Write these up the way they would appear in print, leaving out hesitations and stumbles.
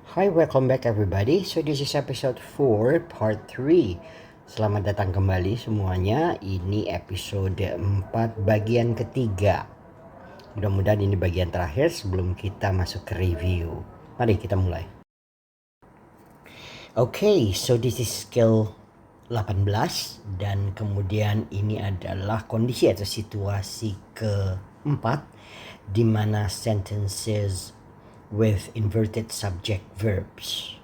Hi, welcome back everybody. So this is episode 4 part 3. Selamat datang kembali semuanya. Ini episode 4 bagian ketiga. Mudah-mudahan ini bagian terakhir sebelum kita masuk ke review. Mari kita mulai. Okay, so this is skill 18 dan kemudian ini adalah kondisi atau situasi keempat di mana sentences with inverted subject verbs.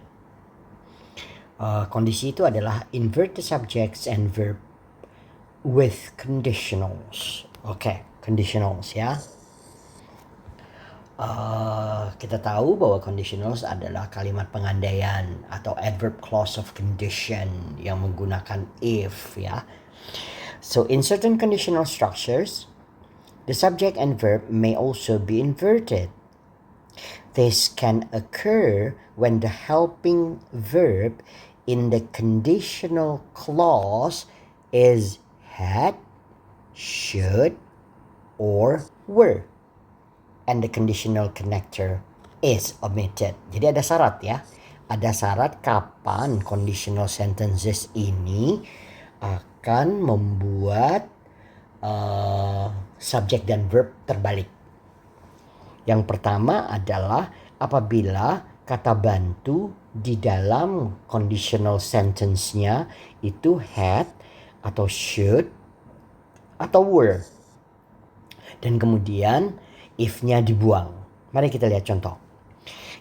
Kondisi itu adalah inverted subjects and verb with conditionals. Oke, conditionals ya. Kita tahu bahwa conditionals adalah kalimat pengandaian atau adverb clause of condition yang menggunakan if ya. So in certain conditional structures, the subject and verb may also be inverted. This can occur when the helping verb in the conditional clause is had, should, or were. And the conditional connector is omitted. Jadi ada syarat ya. Ada syarat kapan conditional sentences ini akan membuat subjek dan verb terbalik. Yang pertama adalah apabila kata bantu di dalam conditional sentence-nya itu had atau should atau were. Dan kemudian if-nya dibuang. Mari kita lihat contoh.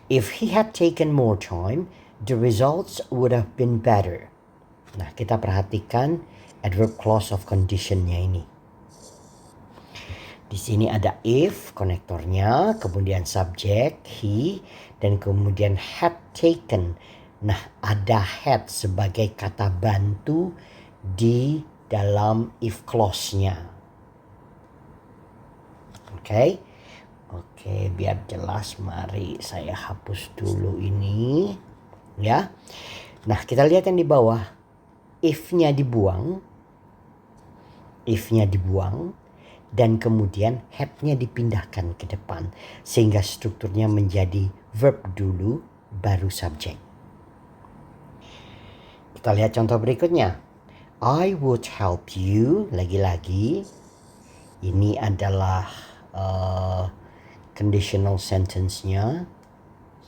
If he had taken more time, the results would have been better. Nah, kita perhatikan adverb clause of condition-nya ini. Di sini ada if konektornya, kemudian subjek he, dan kemudian had taken. Nah, ada had sebagai kata bantu di dalam if clause-nya. Oke, biar jelas mari saya hapus dulu ini ya. Nah, kita lihat yang di bawah. If-nya dibuang dan kemudian had-nya dipindahkan ke depan sehingga strukturnya menjadi verb dulu baru subjek. Kita lihat contoh berikutnya. I would help you. Lagi-lagi ini adalah conditional sentence-nya.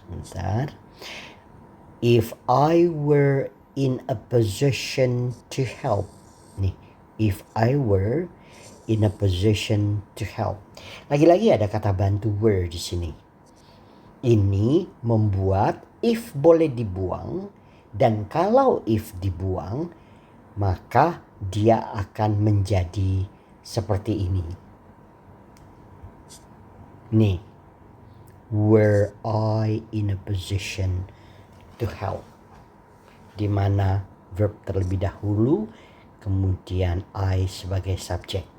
Sebentar. If I were in a position to help. Nih, if I were in a position to help. Lagi-lagi ada kata bantu were di sini. Ini membuat if boleh dibuang, dan kalau if dibuang maka dia akan menjadi seperti ini. Nih, were I in a position to help, di mana verb terlebih dahulu kemudian I sebagai subjek.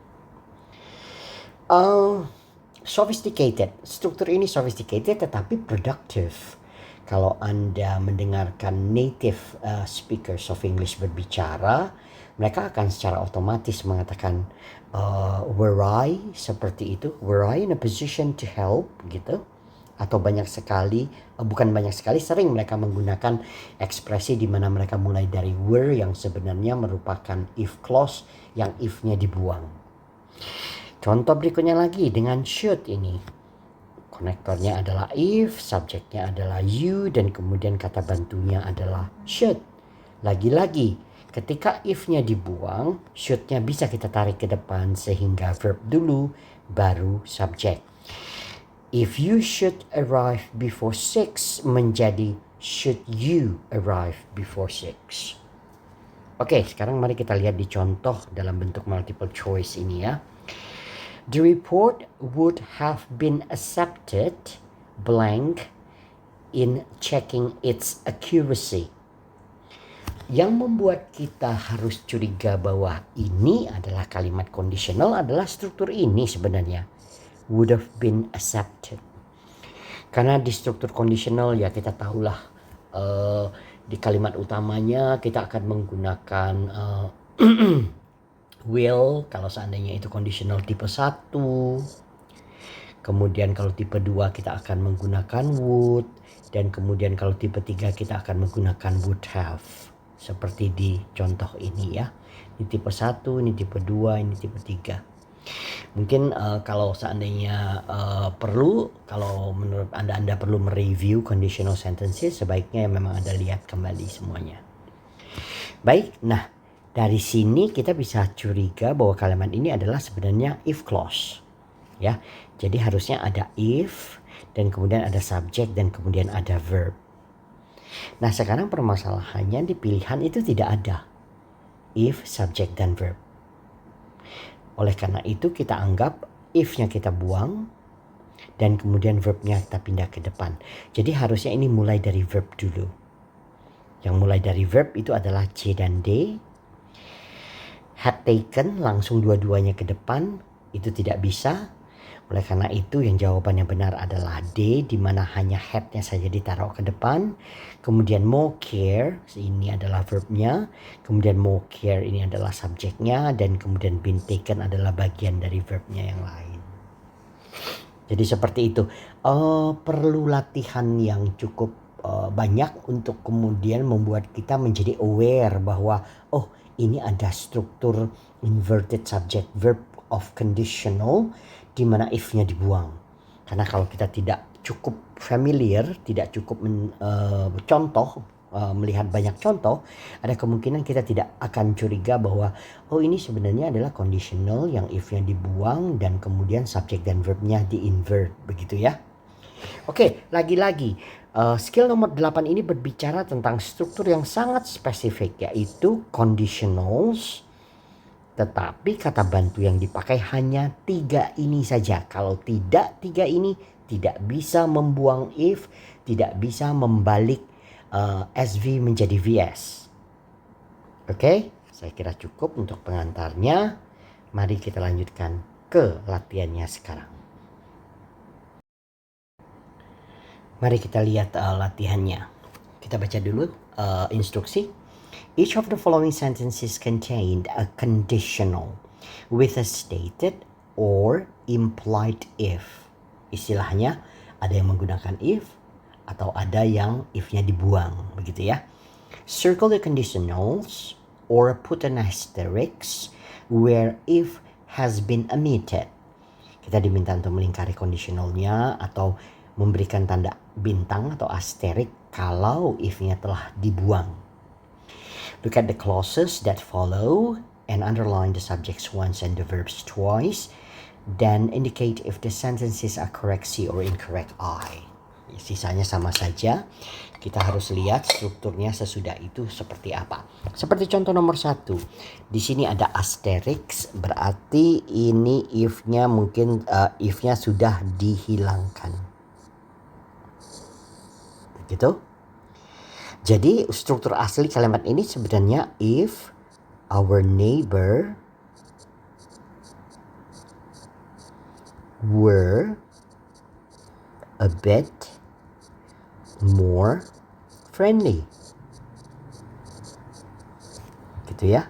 Sophisticated, struktur ini sophisticated tetapi productive. Kalau Anda mendengarkan native speakers of English berbicara, mereka akan secara otomatis mengatakan were I seperti itu, were I in a position to help gitu. Atau sering mereka menggunakan ekspresi di mana mereka mulai dari were yang sebenarnya merupakan if clause yang if-nya dibuang. Contoh berikutnya lagi dengan should ini. Konektornya adalah if, subjeknya adalah you, dan kemudian kata bantunya adalah should. Lagi-lagi, ketika if-nya dibuang, should-nya bisa kita tarik ke depan sehingga verb dulu, baru subjek. If you should arrive before 6 menjadi should you arrive before 6. Oke, sekarang mari kita lihat di contoh dalam bentuk multiple choice ini ya. The report would have been accepted blank in checking its accuracy. Yang membuat kita harus curiga bahwa ini adalah kalimat conditional adalah struktur ini sebenarnya. Would have been accepted. Karena di struktur conditional ya kita tahulah di kalimat utamanya kita akan menggunakan will kalau seandainya itu conditional tipe 1. Kemudian kalau tipe 2 kita akan menggunakan would. Dan kemudian kalau tipe 3 kita akan menggunakan would have. Seperti di contoh ini ya. Ini tipe 1, ini tipe 2, ini tipe 3. Mungkin kalau seandainya perlu, kalau menurut Anda perlu mereview conditional sentences, sebaiknya memang Anda lihat kembali semuanya. Baik, nah dari sini kita bisa curiga bahwa kalimat ini adalah sebenarnya if clause. Ya, jadi harusnya ada if, dan kemudian ada subject, dan kemudian ada verb. Nah sekarang permasalahannya di pilihan itu tidak ada if, subject, dan verb. Oleh karena itu kita anggap if-nya kita buang dan kemudian verb-nya kita pindah ke depan. Jadi harusnya ini mulai dari verb dulu. Yang mulai dari verb itu adalah C dan D. Had taken langsung dua-duanya ke depan itu tidak bisa. Oleh karena itu yang jawaban yang benar adalah D, di mana hanya had-nya saja ditaruh ke depan. Kemudian more care, ini adalah verb-nya. Kemudian more care ini adalah subjeknya. Dan kemudian been taken adalah bagian dari verb-nya yang lain. Jadi seperti itu. Perlu latihan yang cukup banyak untuk kemudian membuat kita menjadi aware bahwa ini ada struktur inverted subject verb of conditional di mana if-nya dibuang. Karena kalau kita tidak cukup familiar, tidak cukup melihat banyak contoh, ada kemungkinan kita tidak akan curiga bahwa ini sebenarnya adalah conditional yang if-nya dibuang dan kemudian subject dan verb-nya di-invert, begitu ya. Oke, lagi-lagi skill nomor 8 ini berbicara tentang struktur yang sangat spesifik, yaitu conditionals. Tetapi kata bantu yang dipakai hanya 3 ini saja. Kalau tidak 3 ini, tidak bisa membuang if, tidak bisa membalik SV menjadi VS. Oke, saya kira cukup untuk pengantarnya. Mari kita lanjutkan ke latihannya sekarang. Mari kita lihat latihannya. Kita baca dulu instruksi. Each of the following sentences contained a conditional with a stated or implied if. Istilahnya ada yang menggunakan if atau ada yang if-nya dibuang, begitu ya. Circle the conditionals or put an asterisk where if has been omitted. Kita diminta untuk melingkari conditionalnya atau memberikan tanda bintang atau asterisk kalau if-nya telah dibuang. Look at the clauses that follow and underline the subjects once and the verbs twice. Then indicate if the sentences are correct C or incorrect I. Sisanya sama saja. Kita harus lihat strukturnya sesudah itu seperti apa. Seperti contoh nomor 1. Di sini ada asterisk, berarti ini if-nya mungkin if-nya sudah dihilangkan. Begitu? Jadi struktur asli kalimat ini sebenarnya if our neighbor were a bit more friendly. Gitu ya.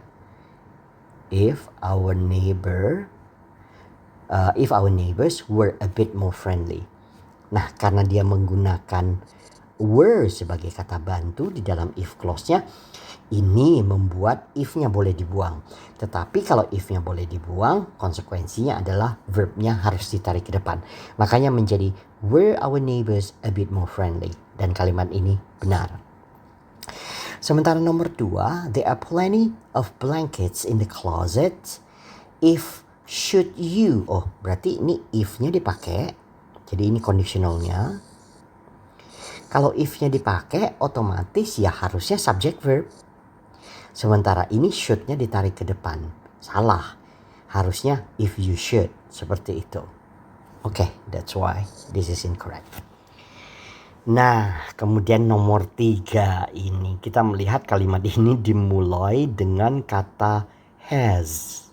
If our neighbors were a bit more friendly. Nah, karena dia menggunakan were sebagai kata bantu di dalam if clause-nya, ini membuat if-nya boleh dibuang. Tetapi kalau if-nya boleh dibuang, konsekuensinya adalah verb-nya harus ditarik ke depan. Makanya menjadi were our neighbors a bit more friendly. Dan kalimat ini benar. Sementara nomor 2, there are plenty of blankets in the closet. If should you, berarti ini if-nya dipakai. Jadi ini conditionalnya. Kalau if-nya dipakai, otomatis ya harusnya subject verb. Sementara ini should-nya ditarik ke depan. Salah. Harusnya if you should. Seperti itu. Okay, that's why this is incorrect. Nah, kemudian nomor 3 ini. Kita melihat kalimat ini dimulai dengan kata has.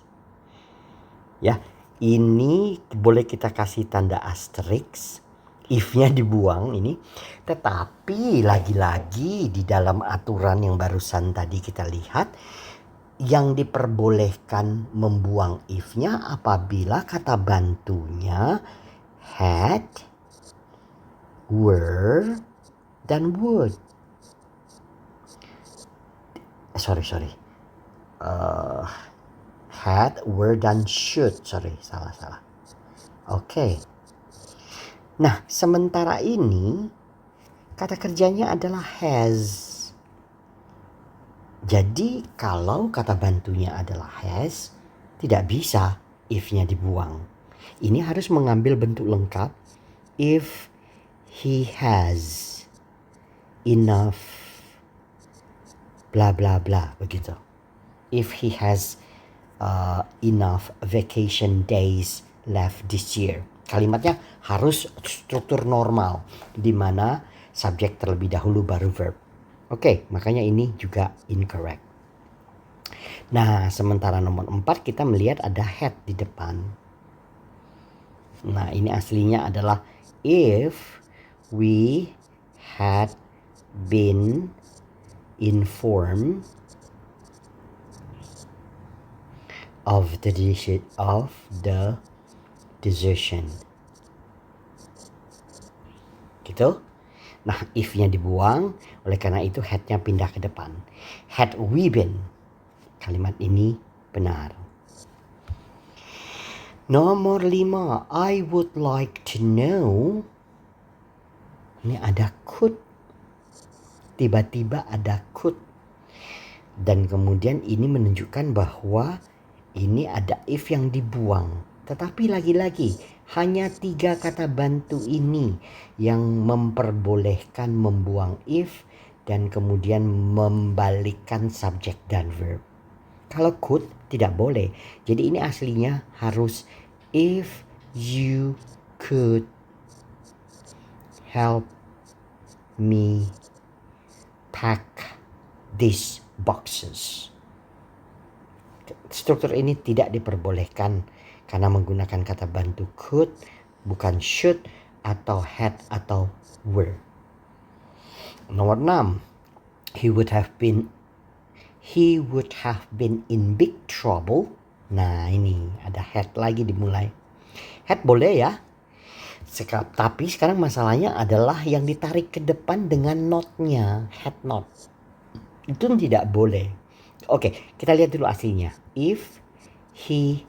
Ya, ini boleh kita kasih tanda asterisk. If-nya dibuang ini, tetapi lagi-lagi di dalam aturan yang barusan tadi kita lihat, yang diperbolehkan membuang if-nya apabila kata bantunya had, were, dan would. Sorry. Had, were, dan should. Sorry, salah. Oke. Nah, sementara ini kata kerjanya adalah has. Jadi kalau kata bantunya adalah has, tidak bisa if-nya dibuang. Ini harus mengambil bentuk lengkap. If he has enough bla bla bla, begitu. If he has enough vacation days left this year. Kalimatnya harus struktur normal, di mana subjek terlebih dahulu baru verb. Oke, makanya ini juga incorrect. Nah, sementara nomor 4 kita melihat ada had di depan. Nah, ini aslinya adalah if we had been informed of the decision. Gitu. Nah, if-nya dibuang, oleh karena itu had-nya pindah ke depan. Had we been. Kalimat ini benar. Nomor 5, I would like to know. Ini ada could. Tiba-tiba ada could. Dan kemudian ini menunjukkan bahwa ini ada if yang dibuang. Tetapi lagi-lagi hanya 3 kata bantu ini yang memperbolehkan membuang if dan kemudian membalikkan subjek dan verb. Kalau could tidak boleh. Jadi ini aslinya harus if you could help me pack these boxes. Struktur ini tidak diperbolehkan karena menggunakan kata bantu could, bukan should atau had atau were. Nomor 6, he would have been in big trouble. Nah, ini ada had lagi dimulai. Had boleh ya. Tapi sekarang masalahnya adalah yang ditarik ke depan dengan not-nya, had not. Itu tidak boleh. Oke, kita lihat dulu aslinya. If he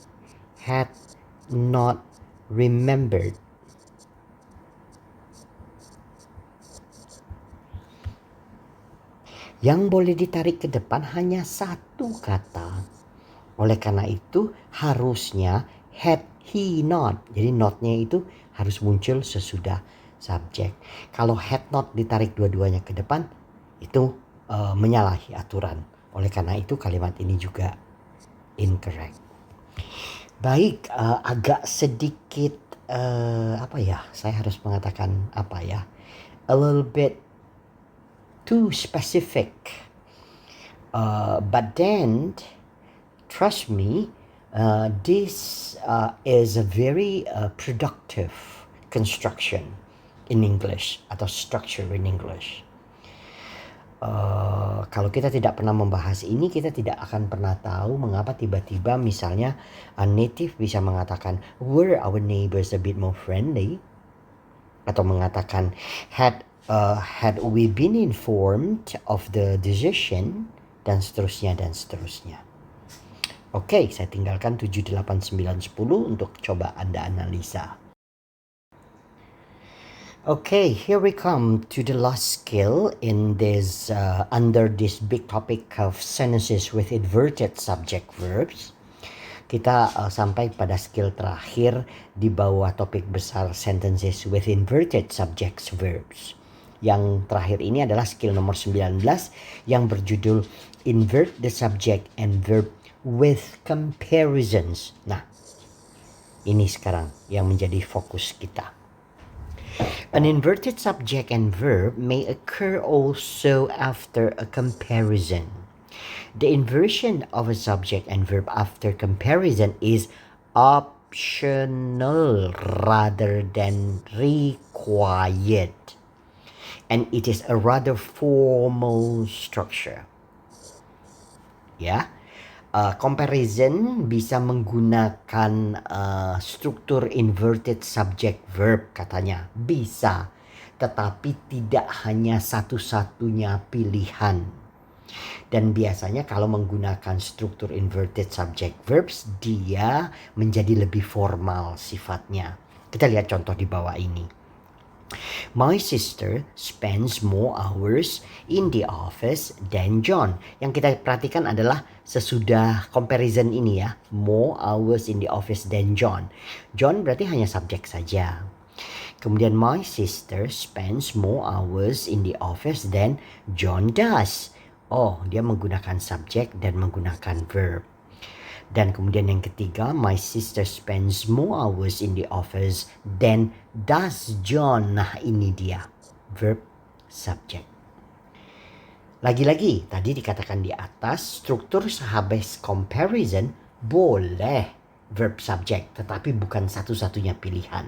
had not remembered. Yang boleh ditarik ke depan hanya satu kata. Oleh karena itu harusnya had he not. Jadi not-nya itu harus muncul sesudah subjek. Kalau had not ditarik dua-duanya ke depan, itu menyalahi aturan. Oleh karena itu kalimat ini juga incorrect. Baik, agak sedikit saya harus mengatakan a little bit too specific. But then, trust me, this is a very productive construction in English atau structure in English. Kalau kita tidak pernah membahas ini, kita tidak akan pernah tahu mengapa tiba-tiba misalnya a native bisa mengatakan were our neighbors a bit more friendly, atau mengatakan had we been informed of the decision, dan seterusnya. Oke, saya tinggalkan 7, 8, 9, 10 untuk coba Anda analisa. Okay, here we come to the last skill in this under this big topic of sentences with inverted subject verbs. Kita sampai pada skill terakhir di bawah topik besar sentences with inverted subject verbs. Yang terakhir ini adalah skill nomor 19 yang berjudul invert the subject and verb with comparisons. Nah, ini sekarang yang menjadi fokus kita. An inverted subject and verb may occur also after a comparison. The inversion of a subject and verb after comparison is optional rather than required. And it is a rather formal structure. Yeah? Comparison bisa menggunakan struktur inverted subject verb katanya. Bisa, tetapi tidak hanya satu-satunya pilihan. Dan biasanya kalau menggunakan struktur inverted subject verbs, dia menjadi lebih formal sifatnya. Kita lihat contoh di bawah ini. My sister spends more hours in the office than John. Yang kita perhatikan adalah sesudah comparison ini ya. More hours in the office than John. John berarti hanya subjek saja. Kemudian my sister spends more hours in the office than John does. Oh, dia menggunakan subjek dan menggunakan verb. Dan kemudian yang ketiga, my sister spends more hours in the office than does John. Nah ini dia, verb subject. Lagi-lagi, tadi dikatakan di atas, struktur sehabis comparison boleh verb subject, tetapi bukan satu-satunya pilihan.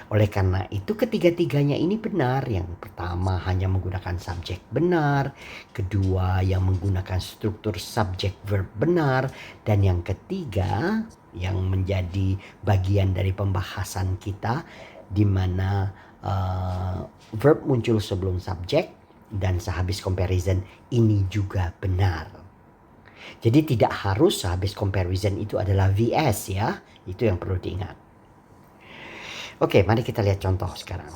Oleh karena itu ketiga-tiganya ini benar. Yang pertama hanya menggunakan subjek benar, kedua yang menggunakan struktur subjek verb benar, dan yang ketiga yang menjadi bagian dari pembahasan kita di mana verb muncul sebelum subjek dan sehabis comparison ini juga benar. Jadi tidak harus sehabis comparison itu adalah VS ya, itu yang perlu diingat. Oke, mari kita lihat contoh sekarang.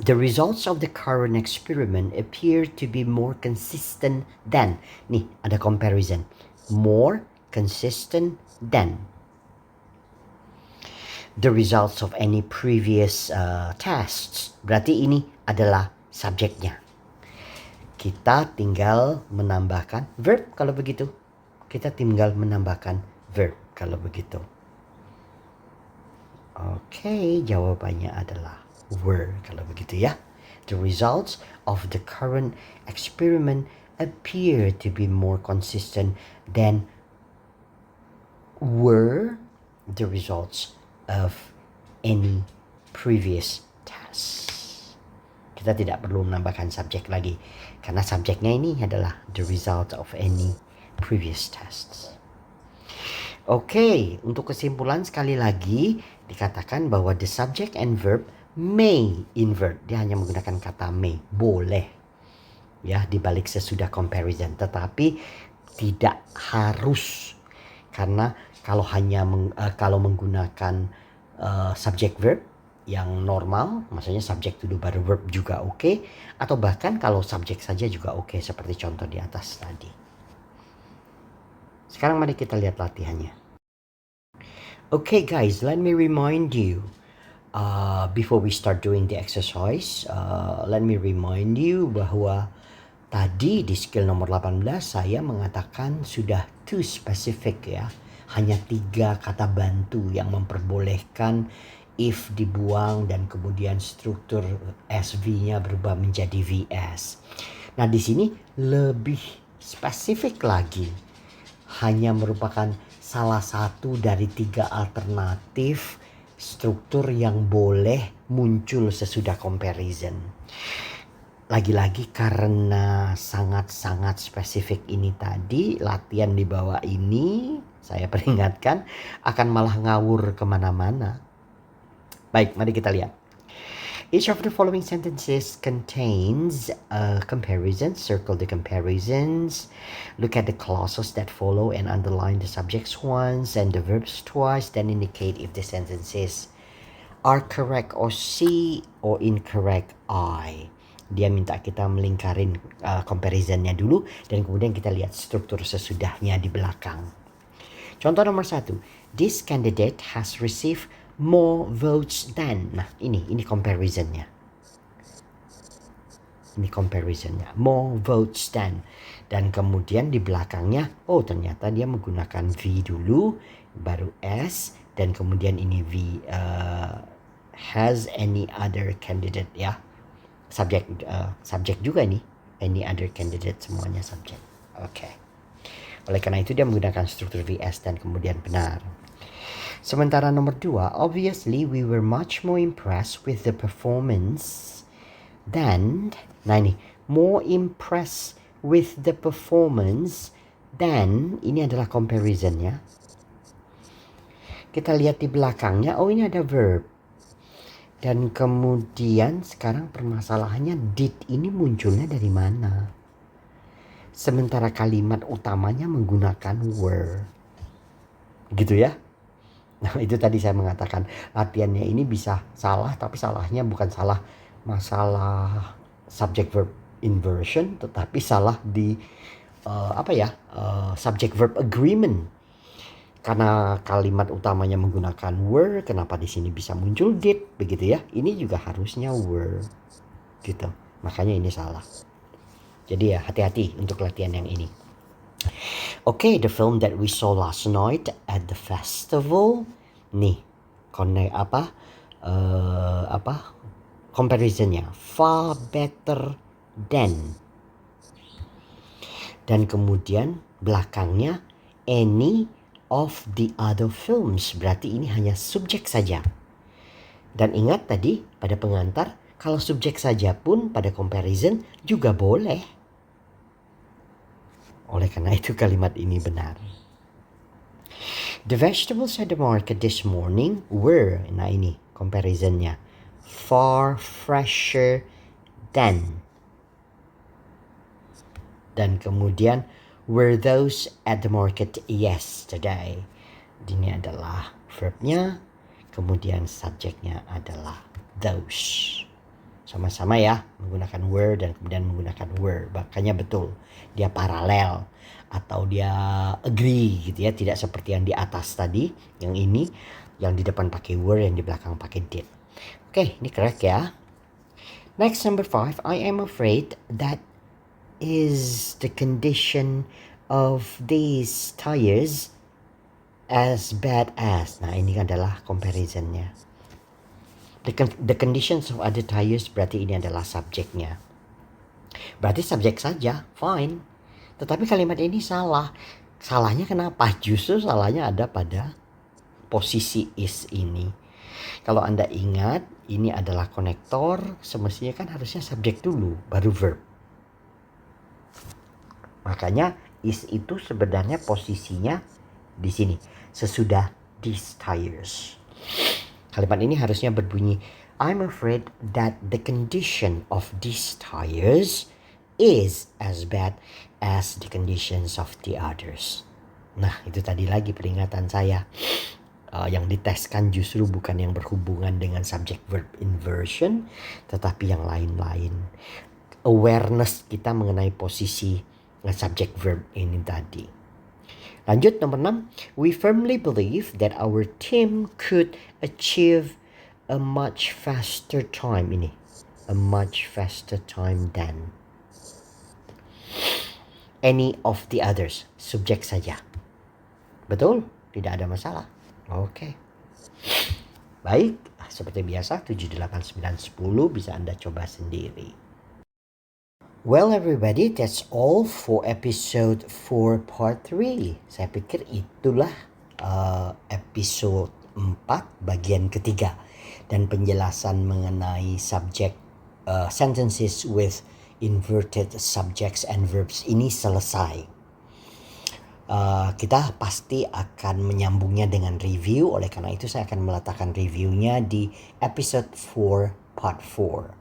The results of the current experiment appear to be more consistent than. Nih, ada comparison. More consistent than the results of any previous tests. Berarti ini adalah subjeknya. Kita tinggal menambahkan verb kalau begitu. Kita tinggal menambahkan verb kalau begitu. Oke, jawabannya adalah were kalau begitu ya. The results of the current experiment appear to be more consistent than were the results of any previous tests. Kita tidak perlu menambahkan subjek lagi karena subjeknya ini adalah the result of any previous tests. Oke, untuk kesimpulan sekali lagi dikatakan bahwa the subject and verb may invert. Dia hanya menggunakan kata may, boleh. Ya, dibalik sesudah comparison, tetapi tidak harus. Karena kalau hanya kalau menggunakan subject verb yang normal, maksudnya subject to do baru verb juga oke, atau bahkan kalau subjek saja juga oke, seperti contoh di atas tadi. Sekarang mari kita lihat latihannya. Okay guys, let me remind you before we start doing the exercise, let me remind you bahwa tadi di skill nomor 18 saya mengatakan sudah too specific ya. Hanya 3 kata bantu yang memperbolehkan if dibuang dan kemudian struktur SV-nya berubah menjadi VS. Nah di sini lebih spesifik lagi. Hanya merupakan salah satu dari 3 alternatif struktur yang boleh muncul sesudah comparison. Lagi-lagi karena sangat-sangat spesifik ini tadi, latihan di bawah ini, saya peringatkan, akan malah ngawur kemana-mana. Baik, mari kita lihat. Each of the following sentences contains a comparison. Circle the comparisons. Look at the clauses that follow and underline the subjects once and the verbs twice. Then indicate if the sentences are correct or C or incorrect I. Dia minta kita melingkarin comparisonnya dulu dan kemudian kita lihat struktur sesudahnya di belakang. Contoh nomor 1. This candidate has received more votes than. Nah ini comparisonnya. Ini comparisonnya. More votes than. Dan kemudian di belakangnya, oh ternyata dia menggunakan V dulu, baru S, dan kemudian ini V has any other candidate ya. Subjek juga ini. Any other candidate, semuanya subjek. Oke. Oleh karena itu dia menggunakan struktur VS dan kemudian benar. Sementara nomor 2, obviously we were much more impressed with the performance than. Nah ini, more impressed with the performance Dan ini adalah comparisonnya. Kita lihat di belakangnya, oh ini ada verb. Dan kemudian sekarang permasalahannya did ini munculnya dari mana? Sementara kalimat utamanya menggunakan were. Gitu ya. Nah itu tadi saya mengatakan latihannya ini bisa salah, tapi salahnya bukan salah masalah subject verb inversion, tetapi salah di subject verb agreement. Karena kalimat utamanya menggunakan were, kenapa di sini bisa muncul did, begitu ya? Ini juga harusnya were, gitu. Makanya ini salah. Jadi ya hati-hati untuk latihan yang ini. Okay, the film that we saw last night at the festival. Nih, comparisonnya far better than. Dan kemudian belakangnya any of the other films. Berarti ini hanya subjek saja. Dan ingat tadi pada pengantar, kalau subjek saja pun pada comparison juga boleh. Oleh karena itu kalimat ini benar. The vegetables at the market this morning were, nah ini comparisonnya, far fresher than. Dan kemudian were those at the market yesterday. Ini adalah verbnya, kemudian subjeknya adalah those. Sama-sama ya, menggunakan were dan kemudian menggunakan were. Makanya betul, dia paralel atau dia agree gitu ya. Tidak seperti yang di atas tadi, yang ini, yang di depan pakai were, yang di belakang pakai did. Oke, ini correct ya. Next, number 5, I am afraid that is the condition of these tires as bad as. Nah, ini adalah comparisonnya. The conditions of other tires berarti ini adalah subjeknya. Berarti subjek saja, fine. Tetapi kalimat ini salah. Salahnya kenapa? Justru salahnya ada pada posisi is ini. Kalau Anda ingat, ini adalah konektor, semestinya kan harusnya subjek dulu, baru verb. Makanya is itu sebenarnya posisinya di sini, sesudah these tires. Kalimat ini harusnya berbunyi, I'm afraid that the condition of these tires is as bad as the conditions of the others. Nah, itu tadi lagi peringatan saya. Yang diteskan justru bukan yang berhubungan dengan subject verb inversion, tetapi yang lain-lain. Awareness kita mengenai posisi subject verb ini tadi. Lanjut nomor 6, we firmly believe that our team could achieve a much faster time ini. A much faster time than any of the others. Subjek saja. Betul? Tidak ada masalah. Oke. Baik, seperti biasa 7, 8, 9, 10 bisa Anda coba sendiri. Well everybody, that's all for episode 4 part 3. Saya pikir itulah episode 4 bagian ketiga. Dan penjelasan mengenai subject sentences with inverted subjects and verbs ini selesai. Kita pasti akan menyambungnya dengan review. Oleh karena itu saya akan meletakkan reviewnya di episode 4 part 4.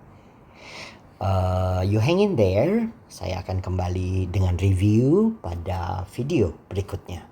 You hang in there, saya akan kembali dengan review pada video berikutnya.